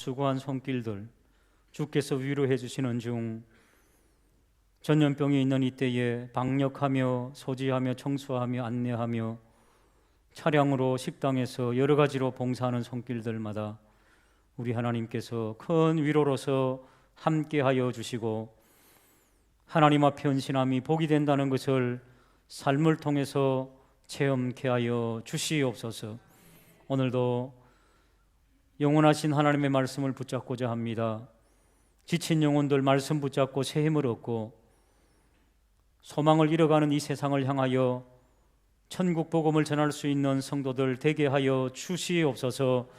수고한 손길들 주께서 위로해 주시는 중 전염병이 있는 이때에 방역하며 소지하며 청소하며 안내하며 차량으로 식당에서 여러 가지로 봉사하는 손길들마다 우리 하나님께서 큰 위로로서 함께하여 주시고 하나님 앞에 헌신함이 복이 된다는 것을 삶을 통해서 체험케 하여 주시옵소서. 오늘도 영원하신 하나님의 말씀을 붙잡고자 합니다. 지친 영혼들 말씀 붙잡고 새 힘을 얻고 소망을 잃어가는 이 세상을 향하여 천국 복음을 전할 수 있는 성도들 되게 하여 주시옵소서.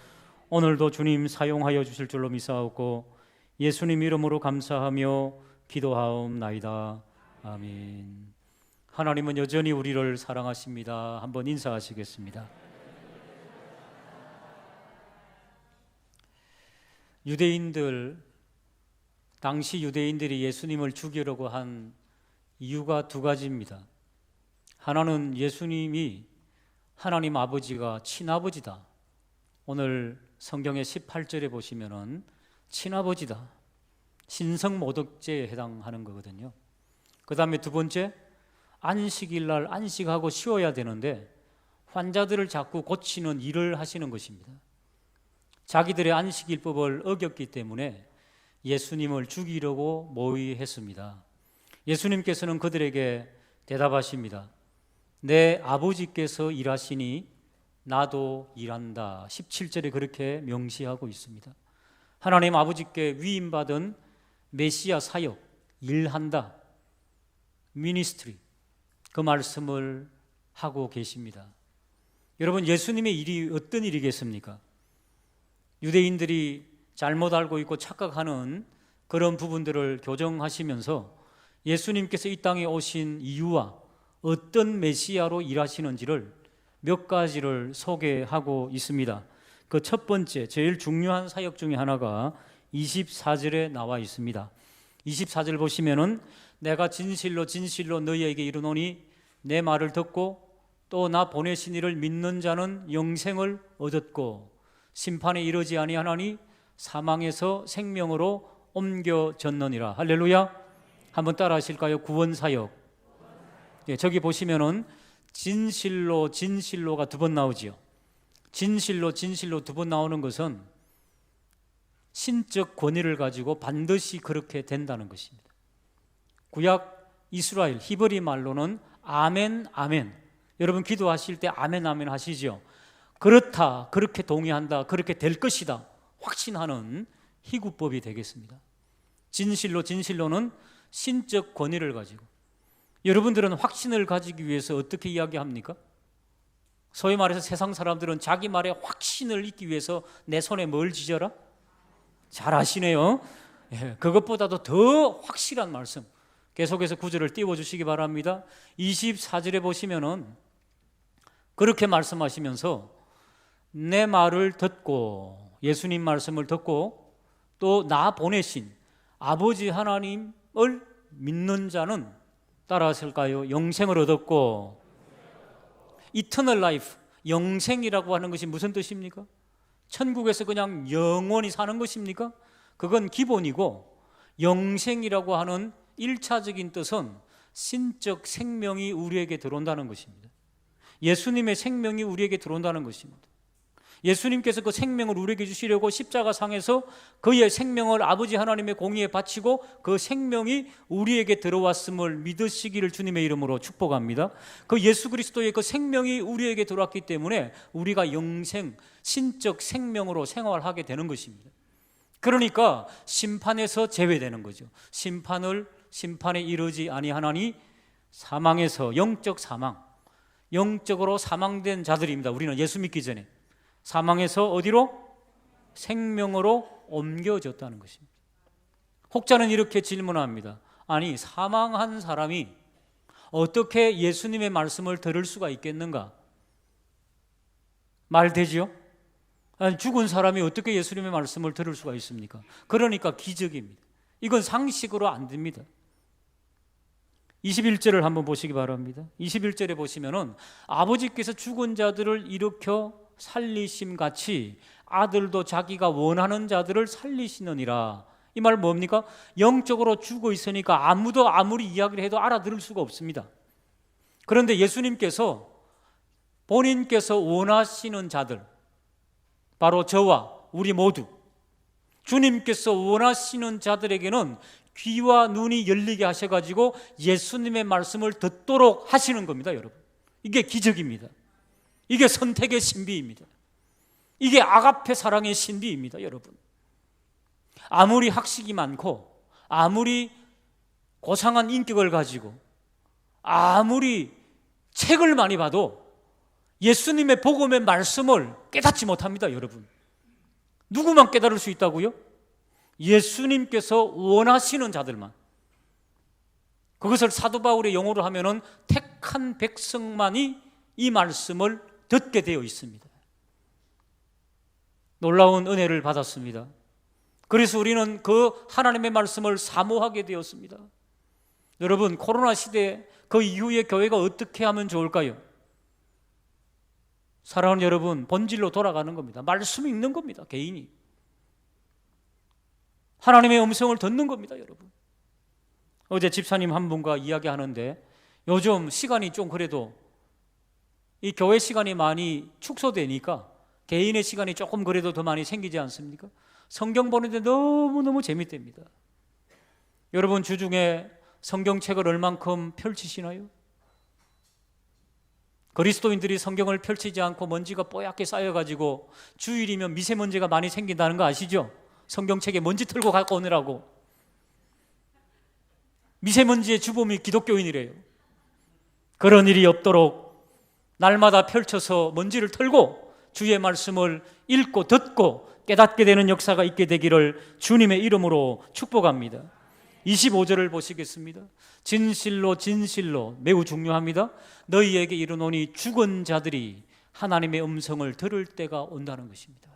오늘도 주님 사용하여 주실 줄로 믿사옵고 예수님 이름으로 감사하며 기도하옵나이다. 아멘. 하나님은 여전히 우리를 사랑하십니다. 한번 인사하시겠습니다. 당시 유대인들이 예수님을 죽이려고 한 이유가 두 가지입니다. 하나는 예수님이 하나님 아버지가 친아버지다. 오늘 성경의 18절에 보시면은 친아버지다. 신성모독죄에 해당하는 거거든요. 그 다음에 두 번째, 안식일 날 안식하고 쉬어야 되는데 환자들을 자꾸 고치는 일을 하시는 것입니다. 자기들의 안식일법을 어겼기 때문에 예수님을 죽이려고 모의했습니다. 예수님께서는 그들에게 대답하십니다. 내 아버지께서 일하시니 나도 일한다. 17절에 그렇게 명시하고 있습니다. 하나님 아버지께 위임받은 메시아 사역, 일한다, 미니스트리, 그 말씀을 하고 계십니다. 여러분, 예수님의 일이 어떤 일이겠습니까? 유대인들이 잘못 알고 있고 착각하는 그런 부분들을 교정하시면서 예수님께서 이 땅에 오신 이유와 어떤 메시아로 일하시는지를 몇 가지를 소개하고 있습니다. 그 첫 번째, 제일 중요한 사역 중에 하나가 24절에 나와 있습니다. 24절 보시면은 내가 진실로 진실로 너희에게 이르노니 내 말을 듣고 또 나 보내신 이를 믿는 자는 영생을 얻었고 심판에 이르지 아니하나니 사망에서 생명으로 옮겨졌느니라. 할렐루야. 한번 따라 하실까요? 구원사역. 저기 보시면은 진실로 진실로가 두 번 나오지요. 진실로 진실로 두 번 나오는 것은 신적 권위를 가지고 반드시 그렇게 된다는 것입니다. 구약 이스라엘 히브리 말로는 아멘 아멘. 여러분 기도하실 때 아멘 아멘 하시죠. 그렇다, 그렇게 동의한다, 그렇게 될 것이다 확신하는 희구법이 되겠습니다. 진실로 진실로는 신적 권위를 가지고, 여러분들은 확신을 가지기 위해서 어떻게 이야기합니까? 소위 말해서 세상 사람들은 자기 말에 확신을 잊기 위해서 내 손에 뭘 쥐져라? 잘 아시네요. 그것보다도 더 확실한 말씀, 계속해서 구절을 띄워주시기 바랍니다. 24절에 보시면은 그렇게 말씀하시면서 내 말을 듣고, 예수님 말씀을 듣고 또 나 보내신 아버지 하나님을 믿는 자는 따라 하실까요? 영생을 얻었고. 이터널 라이프, 영생이라고 하는 것이 무슨 뜻입니까? 천국에서 그냥 영원히 사는 것입니까? 그건 기본이고, 영생이라고 하는 1차적인 뜻은 신적 생명이 우리에게 들어온다는 것입니다. 예수님의 생명이 우리에게 들어온다는 것입니다. 예수님께서 그 생명을 우리에게 주시려고 십자가상에서 그의 생명을 아버지 하나님의 공의에 바치고 그 생명이 우리에게 들어왔음을 믿으시기를 주님의 이름으로 축복합니다. 그 예수 그리스도의 그 생명이 우리에게 들어왔기 때문에 우리가 영생, 신적 생명으로 생활하게 되는 것입니다. 그러니까 심판에서 제외되는 거죠. 심판에 이르지 아니하나니 사망에서, 영적 사망, 영적으로 사망된 자들입니다. 우리는 예수 믿기 전에 사망에서 어디로? 생명으로 옮겨졌다는 것입니다. 혹자는 이렇게 질문합니다. 아니, 사망한 사람이 어떻게 예수님의 말씀을 들을 수가 있겠는가? 말 되지요? 아니, 죽은 사람이 어떻게 예수님의 말씀을 들을 수가 있습니까? 그러니까 기적입니다. 이건 상식으로 안 됩니다. 21절을 한번 보시기 바랍니다. 21절에 보시면은 아버지께서 죽은 자들을 일으켜 살리심 같이 아들도 자기가 원하는 자들을 살리시느니라. 이 말 뭡니까? 영적으로 죽어 있으니까 아무도 아무리 이야기를 해도 알아들을 수가 없습니다. 그런데 예수님께서 본인께서 원하시는 자들, 바로 저와 우리 모두, 주님께서 원하시는 자들에게는 귀와 눈이 열리게 하셔가지고 예수님의 말씀을 듣도록 하시는 겁니다, 여러분. 이게 기적입니다. 이게 선택의 신비입니다. 이게 아가페 사랑의 신비입니다, 여러분. 아무리 학식이 많고 아무리 고상한 인격을 가지고 아무리 책을 많이 봐도 예수님의 복음의 말씀을 깨닫지 못합니다, 여러분. 누구만 깨달을 수 있다고요? 예수님께서 원하시는 자들만. 그것을 사도 바울의 용어로 하면은 택한 백성만이 이 말씀을 듣게 되어 있습니다. 놀라운 은혜를 받았습니다. 그래서 우리는 그 하나님의 말씀을 사모하게 되었습니다. 여러분, 코로나 시대에 그 이후에 교회가 어떻게 하면 좋을까요? 사랑하는 여러분, 본질로 돌아가는 겁니다. 말씀 읽는 겁니다, 개인이. 하나님의 음성을 듣는 겁니다, 여러분. 어제 집사님 한 분과 이야기하는데 요즘 시간이 좀 그래도 이 교회 시간이 많이 축소되니까 개인의 시간이 조금 그래도 더 많이 생기지 않습니까? 성경 보는데 너무너무 재밌답니다. 여러분, 주중에 성경책을 얼만큼 펼치시나요? 그리스도인들이 성경을 펼치지 않고 먼지가 뽀얗게 쌓여가지고 주일이면 미세먼지가 많이 생긴다는 거 아시죠? 성경책에 먼지 털고 갖고 오느라고. 미세먼지의 주범이 기독교인이래요. 그런 일이 없도록 날마다 펼쳐서 먼지를 털고 주의 말씀을 읽고 듣고 깨닫게 되는 역사가 있게 되기를 주님의 이름으로 축복합니다. 25절을 보시겠습니다. 진실로 진실로, 매우 중요합니다. 너희에게 이르노니 죽은 자들이 하나님의 음성을 들을 때가 온다는 것입니다.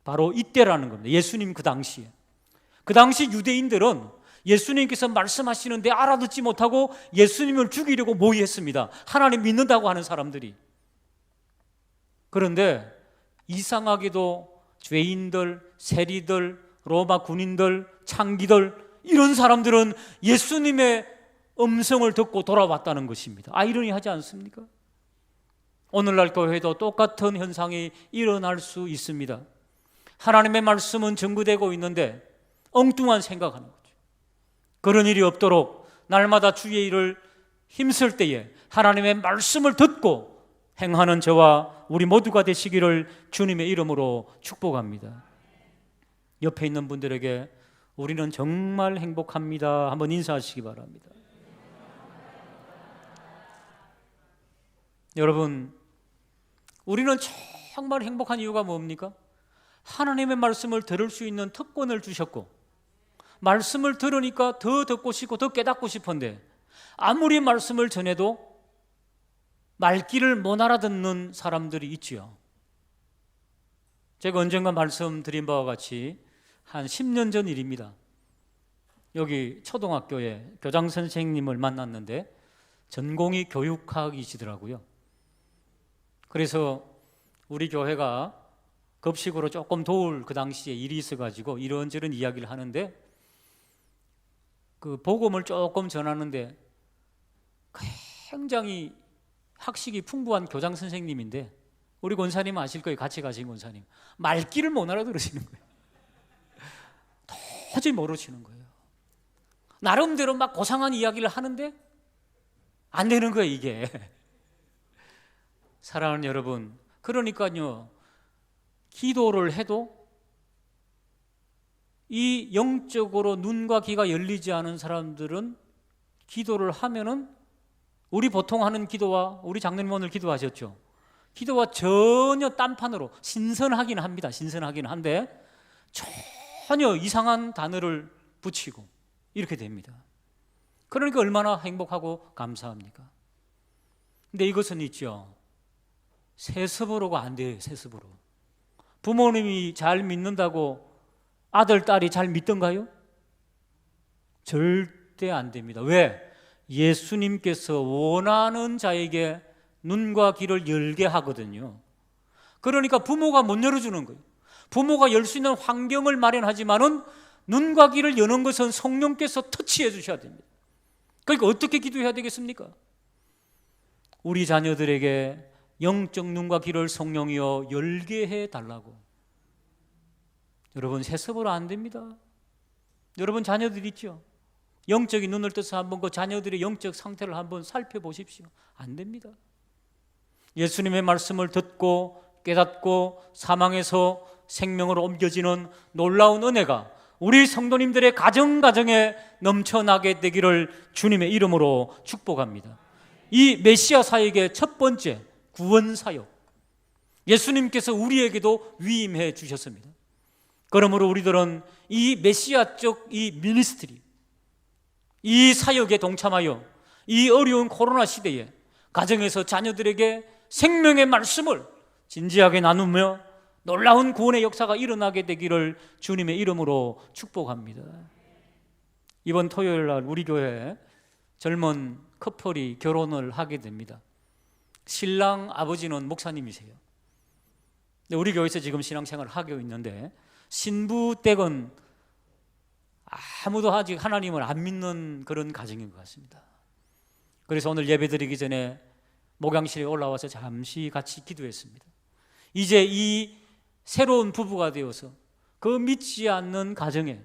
바로 이때라는 겁니다. 예수님 그 당시에. 그 당시 유대인들은 예수님께서 말씀하시는데 알아듣지 못하고 예수님을 죽이려고 모의했습니다. 하나님 믿는다고 하는 사람들이. 그런데 이상하게도 죄인들, 세리들, 로마 군인들, 창기들, 이런 사람들은 예수님의 음성을 듣고 돌아왔다는 것입니다. 아이러니하지 않습니까? 오늘날 교회도 똑같은 현상이 일어날 수 있습니다. 하나님의 말씀은 전구되고 있는데 엉뚱한 생각하는 거죠. 그런 일이 없도록 날마다 주의 일을 힘쓸 때에 하나님의 말씀을 듣고 행하는 저와 우리 모두가 되시기를 주님의 이름으로 축복합니다. 옆에 있는 분들에게 우리는 정말 행복합니다 한번 인사하시기 바랍니다. 여러분, 우리는 정말 행복한 이유가 뭡니까? 하나님의 말씀을 들을 수 있는 특권을 주셨고, 말씀을 들으니까 더 듣고 싶고 더 깨닫고 싶은데 아무리 말씀을 전해도 말귀를 못 알아듣는 사람들이 있지요. 제가 언젠가 말씀드린 바와 같이 한 10년 전 일입니다. 여기 초등학교에 교장 선생님을 만났는데 전공이 교육학이시더라고요. 그래서 우리 교회가 급식으로 조금 도울 그 당시에 일이 있어가지고 이런저런 이야기를 하는데 그 복음을 조금 전하는데 굉장히 학식이 풍부한 교장 선생님인데 우리 권사님 아실 거예요. 같이 가신 권사님. 말귀를 못 알아들으시는 거예요. 도저히 모르시는 거예요. 나름대로 막 고상한 이야기를 하는데 안 되는 거예요, 이게. 사랑하는 여러분, 그러니까요, 기도를 해도 이 영적으로 눈과 귀가 열리지 않은 사람들은 기도를 하면은 우리 보통 하는 기도와 우리 장로님 오늘 기도하셨죠? 기도와 전혀 딴판으로 신선하긴 합니다. 신선하긴 한데 전혀 이상한 단어를 붙이고 이렇게 됩니다. 그러니까 얼마나 행복하고 감사합니까? 근데 이것은 있죠. 세습으로가 안 돼요. 세습으로. 부모님이 잘 믿는다고 아들, 딸이 잘 믿던가요? 절대 안 됩니다. 왜? 예수님께서 원하는 자에게 눈과 귀를 열게 하거든요. 그러니까 부모가 못 열어주는 거예요. 부모가 열 수 있는 환경을 마련하지만은 눈과 귀를 여는 것은 성령께서 터치해 주셔야 됩니다. 그러니까 어떻게 기도해야 되겠습니까? 우리 자녀들에게 영적 눈과 귀를 성령이여 열게 해달라고. 여러분, 세습으로 안 됩니다. 여러분 자녀들 있죠? 영적인 눈을 떠서 한번 그 자녀들의 영적 상태를 한번 살펴보십시오. 안 됩니다. 예수님의 말씀을 듣고 깨닫고 사망에서 생명으로 옮겨지는 놀라운 은혜가 우리 성도님들의 가정가정에 넘쳐나게 되기를 주님의 이름으로 축복합니다. 이 메시아 사역의 첫 번째 구원 사역, 예수님께서 우리에게도 위임해 주셨습니다. 그러므로 우리들은 이 메시아적 이 미니스트리, 이 사역에 동참하여 이 어려운 코로나 시대에 가정에서 자녀들에게 생명의 말씀을 진지하게 나누며 놀라운 구원의 역사가 일어나게 되기를 주님의 이름으로 축복합니다. 이번 토요일 날 우리 교회에 젊은 커플이 결혼을 하게 됩니다. 신랑 아버지는 목사님이세요. 우리 교회에서 지금 신앙생활을 하고 있는데 신부 댁은 아무도 아직 하나님을 안 믿는 그런 가정인 것 같습니다. 그래서 오늘 예배드리기 전에 목양실에 올라와서 잠시 같이 기도했습니다. 이제 이 새로운 부부가 되어서 그 믿지 않는 가정에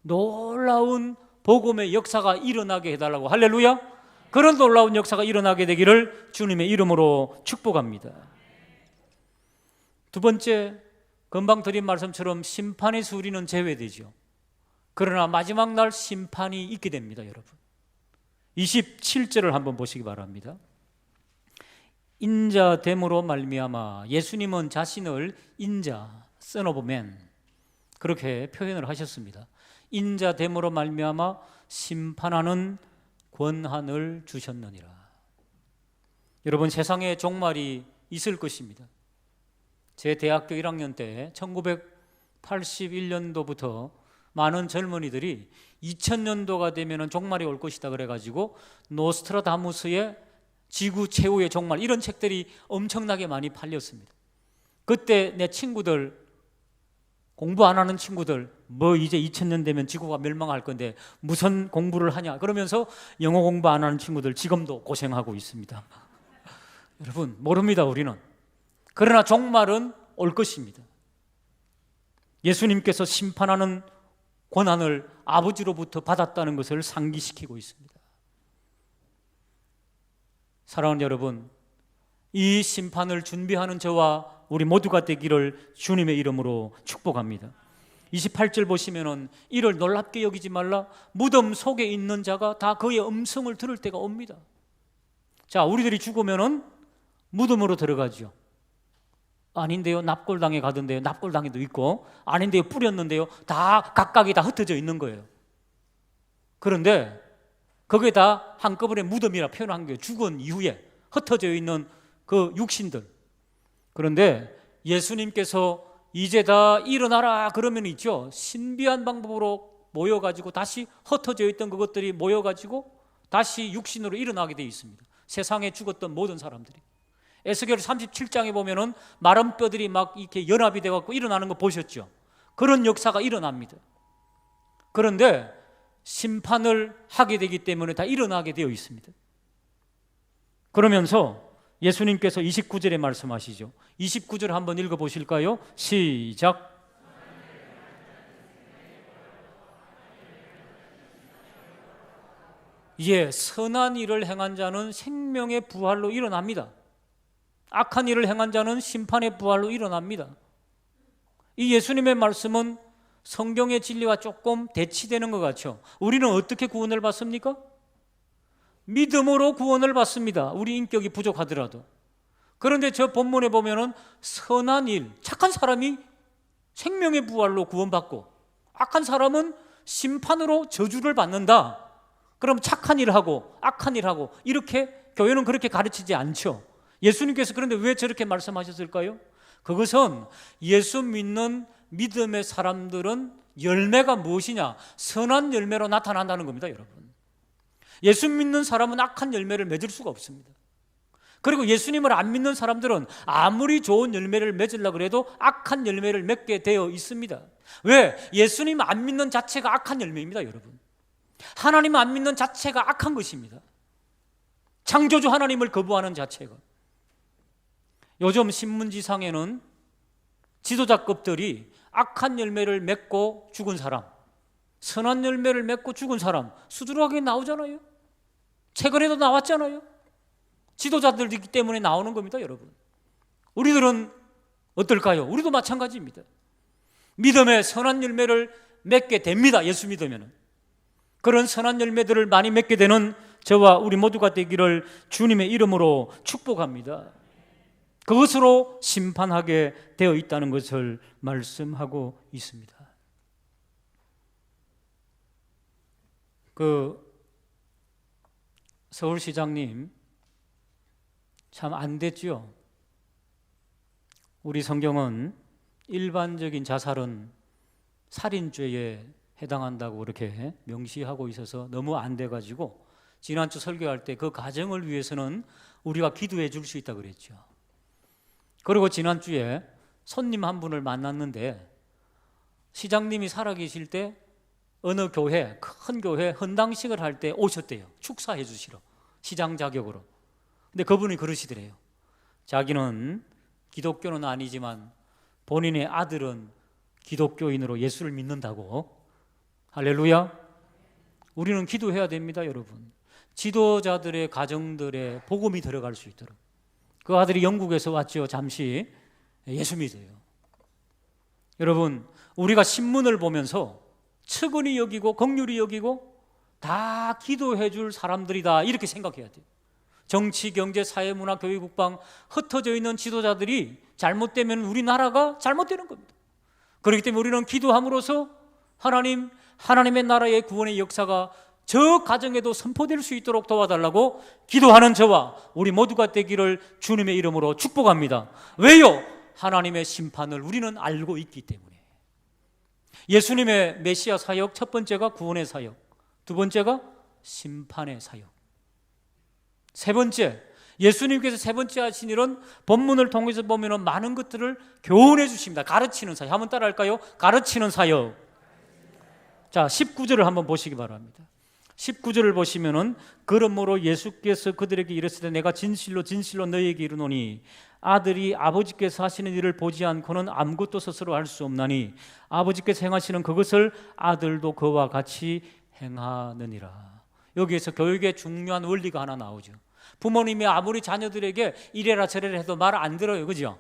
놀라운 복음의 역사가 일어나게 해달라고, 할렐루야! 그런 놀라운 역사가 일어나게 되기를 주님의 이름으로 축복합니다. 두 번째, 금방 드린 말씀처럼 심판의 수리는 제외되죠. 그러나 마지막 날 심판이 있게 됩니다. 여러분, 27절을 한번 보시기 바랍니다. 인자됨으로 말미암아, 예수님은 자신을 인자, Son of Man, 그렇게 표현을 하셨습니다. 인자됨으로 말미암아 심판하는 권한을 주셨느니라. 여러분, 세상에 종말이 있을 것입니다. 제 대학교 1학년 때 1981년도부터 많은 젊은이들이 2000년도가 되면 종말이 올 것이다 그래가지고 노스트라다무스의 지구 최후의 종말, 이런 책들이 엄청나게 많이 팔렸습니다. 그때 내 친구들, 공부 안 하는 친구들, 뭐 이제 2000년 되면 지구가 멸망할 건데 무슨 공부를 하냐 그러면서 영어 공부 안 하는 친구들 지금도 고생하고 있습니다. 여러분, 모릅니다, 우리는. 그러나 종말은 올 것입니다. 예수님께서 심판하는 권한을 아버지로부터 받았다는 것을 상기시키고 있습니다. 사랑하는 여러분, 이 심판을 준비하는 저와 우리 모두가 되기를 주님의 이름으로 축복합니다. 28절 보시면은 이를 놀랍게 여기지 말라, 무덤 속에 있는 자가 다 그의 음성을 들을 때가 옵니다. 자, 우리들이 죽으면은 무덤으로 들어가죠. 아닌데요, 납골당에 가던데요, 납골당에도 있고, 아닌데요, 뿌렸는데요, 다 각각이 다 흩어져 있는 거예요. 그런데 그게 다 한꺼번에 무덤이라 표현한 거예요. 죽은 이후에 흩어져 있는 그 육신들. 그런데 예수님께서 이제 다 일어나라 그러면 있죠, 신비한 방법으로 모여가지고 다시 흩어져 있던 그것들이 모여가지고 다시 육신으로 일어나게 되어 있습니다. 세상에 죽었던 모든 사람들이. 에스겔 37장에 보면은 마른 뼈들이 막 이렇게 연합이 돼갖고 일어나는 거 보셨죠? 그런 역사가 일어납니다. 그런데 심판을 하게 되기 때문에 다 일어나게 되어 있습니다. 그러면서 예수님께서 29절에 말씀하시죠. 29절 한번 읽어보실까요? 시작. 예, 선한 일을 행한 자는 생명의 부활로 일어납니다. 악한 일을 행한 자는 심판의 부활로 일어납니다. 이 예수님의 말씀은 성경의 진리와 조금 대치되는 것 같죠. 우리는 어떻게 구원을 받습니까? 믿음으로 구원을 받습니다. 우리 인격이 부족하더라도. 그런데 저 본문에 보면은 선한 일, 착한 사람이 생명의 부활로 구원받고 악한 사람은 심판으로 저주를 받는다. 그럼 착한 일하고 악한 일하고 이렇게 교회는 그렇게 가르치지 않죠. 예수님께서 그런데 왜 저렇게 말씀하셨을까요? 그것은 예수 믿는 믿음의 사람들은 열매가 무엇이냐? 선한 열매로 나타난다는 겁니다, 여러분. 예수 믿는 사람은 악한 열매를 맺을 수가 없습니다. 그리고 예수님을 안 믿는 사람들은 아무리 좋은 열매를 맺으려고 해도 악한 열매를 맺게 되어 있습니다. 왜? 예수님 안 믿는 자체가 악한 열매입니다, 여러분. 하나님 안 믿는 자체가 악한 것입니다. 창조주 하나님을 거부하는 자체가. 요즘 신문지상에는 지도자급들이 악한 열매를 맺고 죽은 사람, 선한 열매를 맺고 죽은 사람 수두룩하게 나오잖아요. 최근에도 나왔잖아요. 지도자들이기 때문에 나오는 겁니다, 여러분. 우리들은 어떨까요? 우리도 마찬가지입니다. 믿음의 선한 열매를 맺게 됩니다. 예수 믿으면. 그런 선한 열매들을 많이 맺게 되는 저와 우리 모두가 되기를 주님의 이름으로 축복합니다. 그것으로 심판하게 되어 있다는 것을 말씀하고 있습니다. 서울시장님 참 안 됐죠. 우리 성경은 일반적인 자살은 살인죄에 해당한다고 이렇게 명시하고 있어서 너무 안 돼가지고 지난주 설교할 때 그 가정을 위해서는 우리가 기도해 줄 수 있다고 그랬죠. 그리고 지난주에 손님 한 분을 만났는데 시장님이 살아계실 때 어느 교회, 큰 교회 헌당식을 할 때 오셨대요. 축사해 주시러, 시장 자격으로. 근데 그분이 그러시더래요. 자기는 기독교는 아니지만 본인의 아들은 기독교인으로 예수를 믿는다고. 할렐루야. 우리는 기도해야 됩니다, 여러분. 지도자들의 가정들의 복음이 들어갈 수 있도록. 그 아들이 영국에서 왔죠. 잠시 예수 믿어요. 여러분, 우리가 신문을 보면서 측은히 여기고 긍휼히 여기고 다 기도해 줄 사람들이다, 이렇게 생각해야 돼요. 정치, 경제, 사회, 문화, 교육, 국방 흩어져 있는 지도자들이 잘못되면 우리나라가 잘못되는 겁니다. 그렇기 때문에 우리는 기도함으로써 하나님의 나라의 구원의 역사가 저 가정에도 선포될 수 있도록 도와달라고 기도하는 저와 우리 모두가 되기를 주님의 이름으로 축복합니다. 왜요? 하나님의 심판을 우리는 알고 있기 때문에. 예수님의 메시아 사역, 첫 번째가 구원의 사역, 두 번째가 심판의 사역, 세 번째, 예수님께서 세 번째 하신 일은 본문을 통해서 보면 많은 것들을 교훈해 주십니다. 가르치는 사역. 한번 따라 할까요? 가르치는 사역. 자, 19절을 한번 보시기 바랍니다. 19절을 보시면은 그러므로 예수께서 그들에게 이르시되 내가 진실로 진실로 너희에게 이르노니 아들이 아버지께서 하시는 일을 보지 않고는 아무것도 스스로 할 수 없나니 아버지께서 행하시는 그것을 아들도 그와 같이 행하느니라. 여기에서 교육의 중요한 원리가 하나 나오죠. 부모님이 아무리 자녀들에게 이래라 저래라 해도 말 안 들어요. 그죠?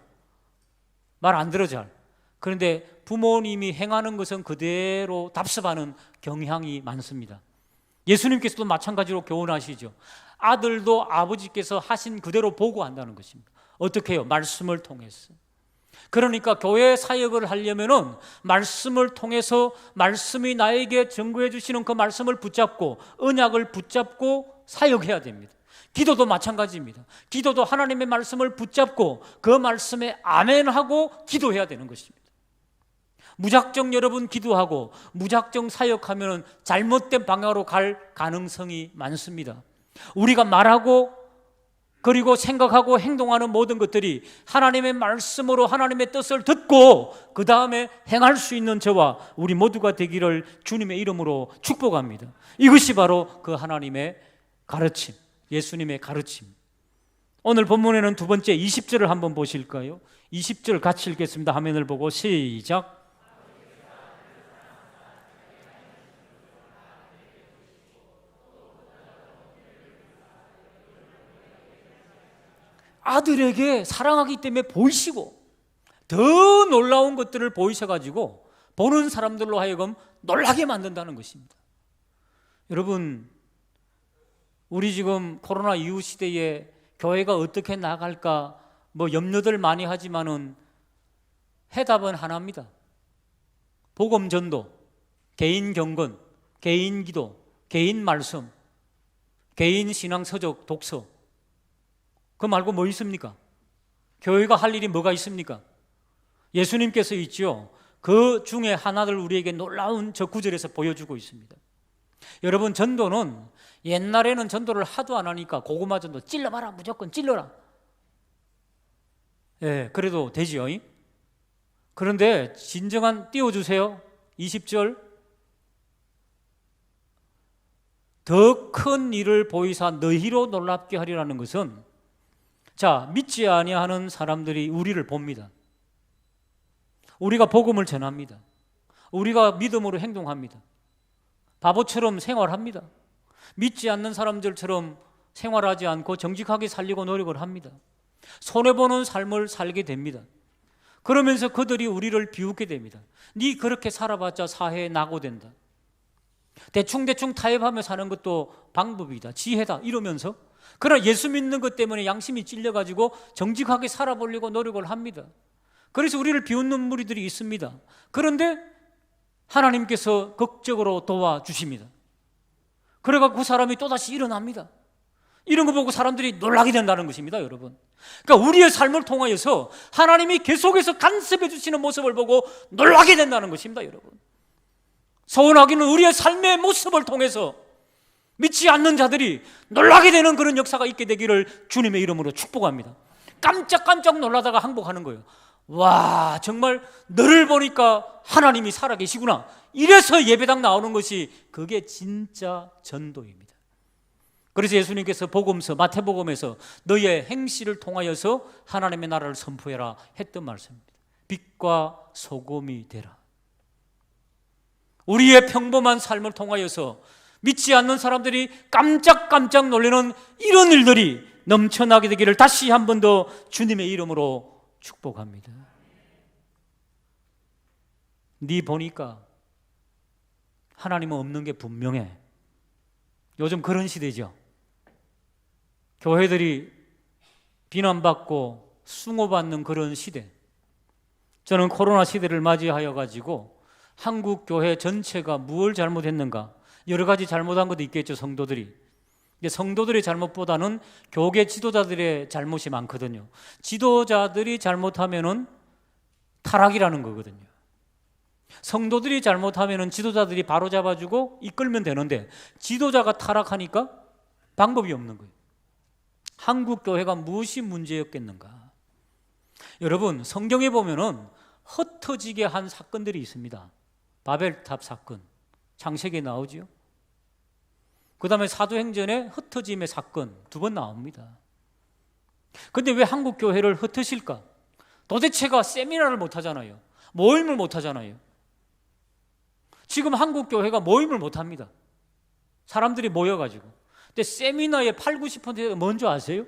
말 안 들어 잘. 그런데 부모님이 행하는 것은 그대로 답습하는 경향이 많습니다. 예수님께서도 마찬가지로 교훈하시죠. 아들도 아버지께서 하신 그대로 보고 한다는 것입니다. 어떻게 해요? 말씀을 통해서. 그러니까 교회 사역을 하려면은 말씀을 통해서 말씀이 나에게 증거해 주시는 그 말씀을 붙잡고 언약을 붙잡고 사역해야 됩니다. 기도도 마찬가지입니다. 기도도 하나님의 말씀을 붙잡고 그 말씀에 아멘하고 기도해야 되는 것입니다. 무작정 여러분 기도하고 무작정 사역하면 잘못된 방향으로 갈 가능성이 많습니다. 우리가 말하고 그리고 생각하고 행동하는 모든 것들이 하나님의 말씀으로 하나님의 뜻을 듣고 그 다음에 행할 수 있는 저와 우리 모두가 되기를 주님의 이름으로 축복합니다. 이것이 바로 그 하나님의 가르침, 예수님의 가르침. 오늘 본문에는 두 번째 20절을 한번 보실까요? 20절 같이 읽겠습니다. 화면을 보고 시작. 아들에게 사랑하기 때문에 보이시고 더 놀라운 것들을 보이셔가지고 보는 사람들로 하여금 놀라게 만든다는 것입니다. 여러분, 우리 지금 코로나 이후 시대에 교회가 어떻게 나갈까 염려들 많이 하지만은 해답은 하나입니다. 복음 전도, 개인 경건, 개인 기도, 개인 말씀, 개인 신앙 서적 독서. 그 말고 뭐 있습니까? 교회가 할 일이 뭐가 있습니까? 예수님께서 있죠. 그 중에 하나를 우리에게 놀라운 저 구절에서 보여주고 있습니다. 여러분, 전도는 옛날에는 전도를 하도 안 하니까 고구마 전도 찔러봐라, 무조건 찔러라. 예, 그래도 되지요. 그런데 진정한 띄워주세요. 20절. 더 큰 일을 보이사 너희로 놀랍게 하리라는 것은, 자, 믿지 아니하는 사람들이 우리를 봅니다. 우리가 복음을 전합니다. 우리가 믿음으로 행동합니다. 바보처럼 생활합니다. 믿지 않는 사람들처럼 생활하지 않고 정직하게 살려고 노력을 합니다. 손해보는 삶을 살게 됩니다. 그러면서 그들이 우리를 비웃게 됩니다. 네 그렇게 살아봤자 사회에 낙오된다. 대충대충 타협하며 사는 것도 방법이다. 지혜다. 이러면서, 그러나 예수 믿는 것 때문에 양심이 찔려가지고 정직하게 살아보려고 노력을 합니다. 그래서 우리를 비웃는 무리들이 있습니다. 그런데 하나님께서 극적으로 도와주십니다. 그래갖고 그 사람이 또다시 일어납니다. 이런 거 보고 사람들이 놀라게 된다는 것입니다, 여러분. 그러니까 우리의 삶을 통하여서 하나님이 계속해서 간섭해 주시는 모습을 보고 놀라게 된다는 것입니다, 여러분. 소원하기는 우리의 삶의 모습을 통해서 믿지 않는 자들이 놀라게 되는 그런 역사가 있게 되기를 주님의 이름으로 축복합니다. 깜짝깜짝 놀라다가 항복하는 거예요. 와, 정말 너를 보니까 하나님이 살아계시구나. 이래서 예배당 나오는 것이, 그게 진짜 전도입니다. 그래서 예수님께서 복음서 마태복음에서 너희의 행실을 통하여서 하나님의 나라를 선포해라 했던 말씀입니다. 빛과 소금이 되라. 우리의 평범한 삶을 통하여서 믿지 않는 사람들이 깜짝깜짝 놀라는 이런 일들이 넘쳐나게 되기를 다시 한 번 더 주님의 이름으로 축복합니다. 네 보니까 하나님은 없는 게 분명해. 요즘 그런 시대죠. 교회들이 비난받고 숭호받는 그런 시대. 저는 코로나 시대를 맞이하여 가지고 한국 교회 전체가 무엇을 잘못했는가, 여러 가지 잘못한 것도 있겠죠, 성도들이. 근데 성도들의 잘못보다는 교계 지도자들의 잘못이 많거든요. 지도자들이 잘못하면은 타락이라는 거거든요. 성도들이 잘못하면은 지도자들이 바로 잡아주고 이끌면 되는데, 지도자가 타락하니까 방법이 없는 거예요. 한국 교회가 무엇이 문제였겠는가? 여러분, 성경에 보면은 흩어지게 한 사건들이 있습니다. 바벨탑 사건, 창세기에 나오지요. 그 다음에 사도행전에 흩어짐의 사건 2번 나옵니다. 근데 왜 한국 교회를 흩으실까? 도대체가 세미나를 못 하잖아요. 모임을 못 하잖아요. 지금 한국 교회가 모임을 못 합니다. 사람들이 모여가지고. 근데 세미나의 80~90%가 뭔지 아세요?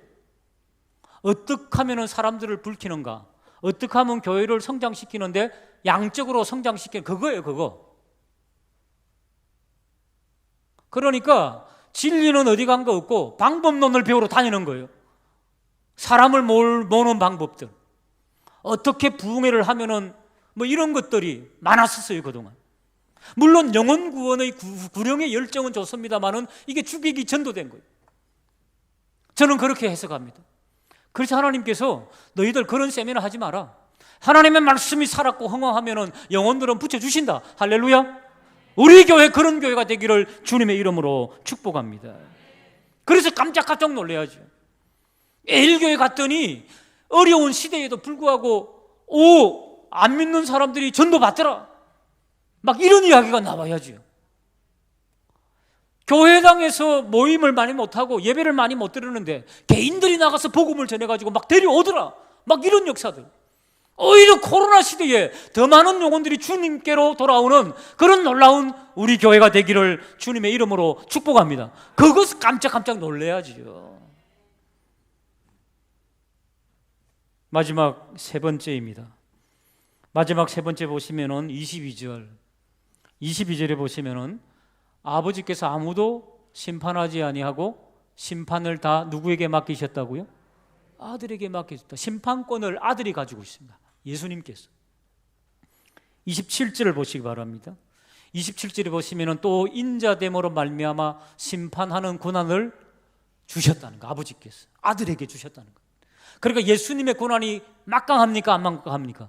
어떻게 하면 사람들을 불키는가? 어떻게 하면 교회를 성장시키는데 양적으로 성장시키는, 그거예요, 그거. 그러니까 진리는 어디 간 거 없고 방법론을 배우러 다니는 거예요. 사람을 모으는 방법들, 어떻게 부흥회를 하면은 뭐 이런 것들이 많았었어요, 그동안. 물론 영혼 구원의 구령의 열정은 좋습니다만은 이게 죽이기 전도된 거예요. 저는 그렇게 해석합니다. 그래서 하나님께서 너희들 그런 세미나 하지 마라. 하나님의 말씀이 살았고 흥황하면은 영혼들은 붙여주신다. 할렐루야. 우리 교회 그런 교회가 되기를 주님의 이름으로 축복합니다. 그래서 깜짝깜짝 놀라야죠. 에일교회 갔더니 어려운 시대에도 불구하고 안 믿는 사람들이 전도 받더라, 막 이런 이야기가 나와야죠. 교회당에서 모임을 많이 못하고 예배를 많이 못 드리는데 개인들이 나가서 복음을 전해가지고 막 데려오더라, 막 이런 역사들. 오히려 코로나 시대에 더 많은 영혼들이 주님께로 돌아오는 그런 놀라운 우리 교회가 되기를 주님의 이름으로 축복합니다. 그것을 깜짝깜짝 놀라야지요. 마지막 3번째입니다. 마지막 3번째 보시면은 22절에 보시면은 아버지께서 아무도 심판하지 아니하고 심판을 다 누구에게 맡기셨다고요? 아들에게 맡기셨다. 심판권을 아들이 가지고 있습니다. 예수님께서. 27절을 보시기 바랍니다. 27절에 보시면은 또 인자됨으로 말미암아 심판하는 권한을 주셨다는 거, 아버지께서 아들에게 주셨다는 거. 그러니까 예수님의 권한이 막강합니까, 안 막강합니까?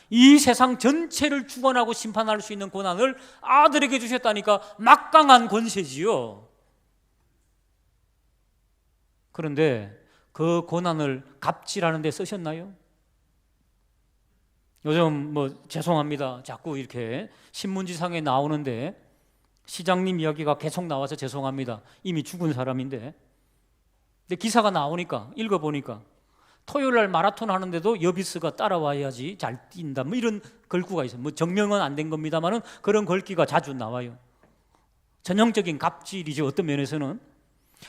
이 세상 전체를 주관하고 심판할 수 있는 권한을 아들에게 주셨다니까 막강한 권세지요. 그런데 그 권한을 갑질하는 데 쓰셨나요? 요즘 죄송합니다. 자꾸 이렇게 신문지상에 나오는데 시장님 이야기가 계속 나와서 죄송합니다. 이미 죽은 사람인데. 근데 기사가 나오니까 읽어보니까 토요일 날 마라톤 하는데도 여비스가 따라와야지 잘 뛴다. 이런 글귀가 있어요. 정명은 안 된 겁니다만은 그런 글귀가 자주 나와요. 전형적인 갑질이죠. 어떤 면에서는.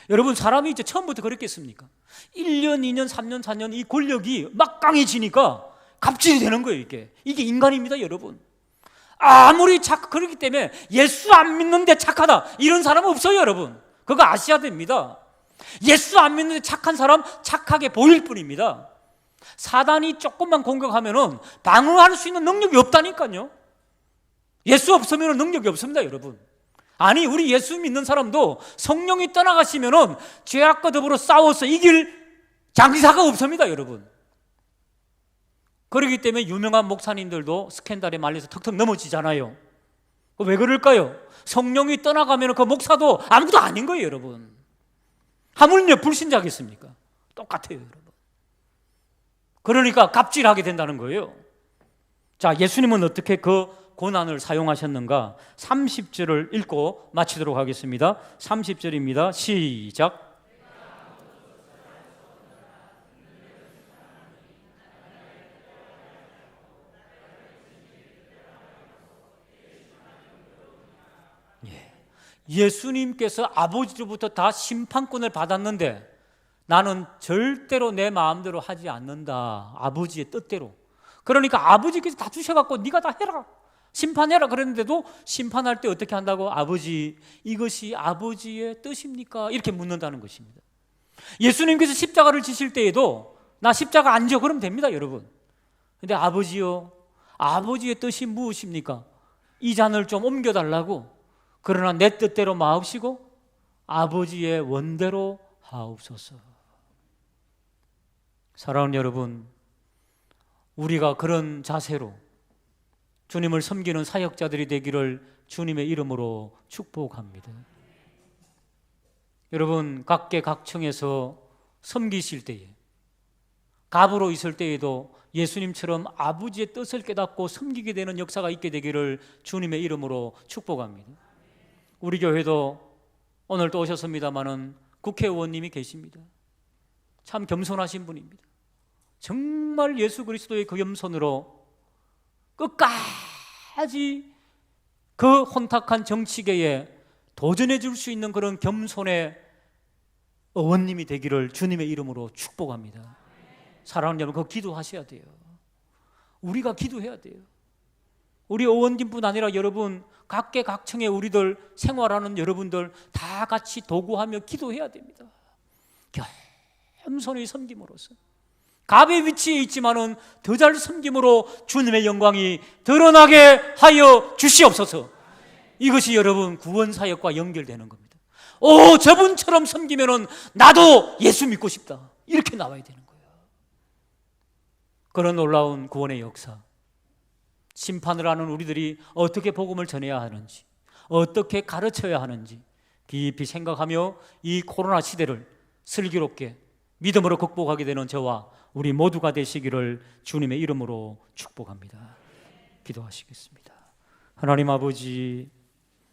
여러분, 사람이 이제 처음부터 그랬겠습니까? 1년, 2년, 3년, 4년 이 권력이 막강해지니까 갑질이 되는 거예요. 이게 인간입니다, 여러분. 아무리 그렇기 때문에 예수 안 믿는데 착하다 이런 사람은 없어요, 여러분. 그거 아셔야 됩니다. 예수 안 믿는데 착한 사람 착하게 보일 뿐입니다. 사단이 조금만 공격하면은 방어할 수 있는 능력이 없다니까요. 예수 없으면 능력이 없습니다, 여러분. 아니, 우리 예수 믿는 사람도 성령이 떠나가시면은 죄악과 더불어 싸워서 이길 장사가 없습니다, 여러분. 그렇기 때문에 유명한 목사님들도 스캔들에 말려서 턱턱 넘어지잖아요. 왜 그럴까요? 성령이 떠나가면 그 목사도 아무것도 아닌 거예요, 여러분. 하물며 불신자겠습니까? 똑같아요, 여러분. 그러니까 갑질하게 된다는 거예요. 자, 예수님은 어떻게 그 고난을 사용하셨는가? 30절을 읽고 마치도록 하겠습니다. 30절입니다. 시작. 예수님께서 아버지로부터 다 심판권을 받았는데 나는 절대로 내 마음대로 하지 않는다. 아버지의 뜻대로. 그러니까 아버지께서 다 주셔갖고 네가 다 해라, 심판해라 그랬는데도 심판할 때 어떻게 한다고? 아버지, 이것이 아버지의 뜻입니까? 이렇게 묻는다는 것입니다. 예수님께서 십자가를 지실 때에도 나 십자가 안 져 그러면 됩니다, 여러분. 근데 아버지요, 아버지의 뜻이 무엇입니까? 이 잔을 좀 옮겨달라고. 그러나 내 뜻대로 마옵시고 아버지의 원대로 하옵소서. 사랑하는 여러분, 우리가 그런 자세로 주님을 섬기는 사역자들이 되기를 주님의 이름으로 축복합니다. 여러분, 각계각층에서 섬기실 때에, 갑으로 있을 때에도 예수님처럼 아버지의 뜻을 깨닫고 섬기게 되는 역사가 있게 되기를 주님의 이름으로 축복합니다. 우리 교회도 오늘 또 오셨습니다마는 국회의원님이 계십니다. 참 겸손하신 분입니다. 정말 예수 그리스도의 그 겸손으로 끝까지 그 혼탁한 정치계에 도전해 줄 수 있는 그런 겸손의 의원님이 되기를 주님의 이름으로 축복합니다. 사랑하는 여러분, 그거 기도하셔야 돼요. 우리가 기도해야 돼요. 우리 의원님뿐 아니라 여러분, 각계각층의 우리들 생활하는 여러분들 다 같이 도구하며 기도해야 됩니다. 겸손히 섬김으로써 갑의 위치에 있지만은 더 잘 섬김으로 주님의 영광이 드러나게 하여 주시옵소서. 이것이 여러분 구원사역과 연결되는 겁니다. 오, 저분처럼 섬기면은 나도 예수 믿고 싶다, 이렇게 나와야 되는 거예요. 그런 놀라운 구원의 역사, 심판을 하는 우리들이 어떻게 복음을 전해야 하는지, 어떻게 가르쳐야 하는지 깊이 생각하며 이 코로나 시대를 슬기롭게 믿음으로 극복하게 되는 저와 우리 모두가 되시기를 주님의 이름으로 축복합니다. 기도하시겠습니다. 하나님 아버지,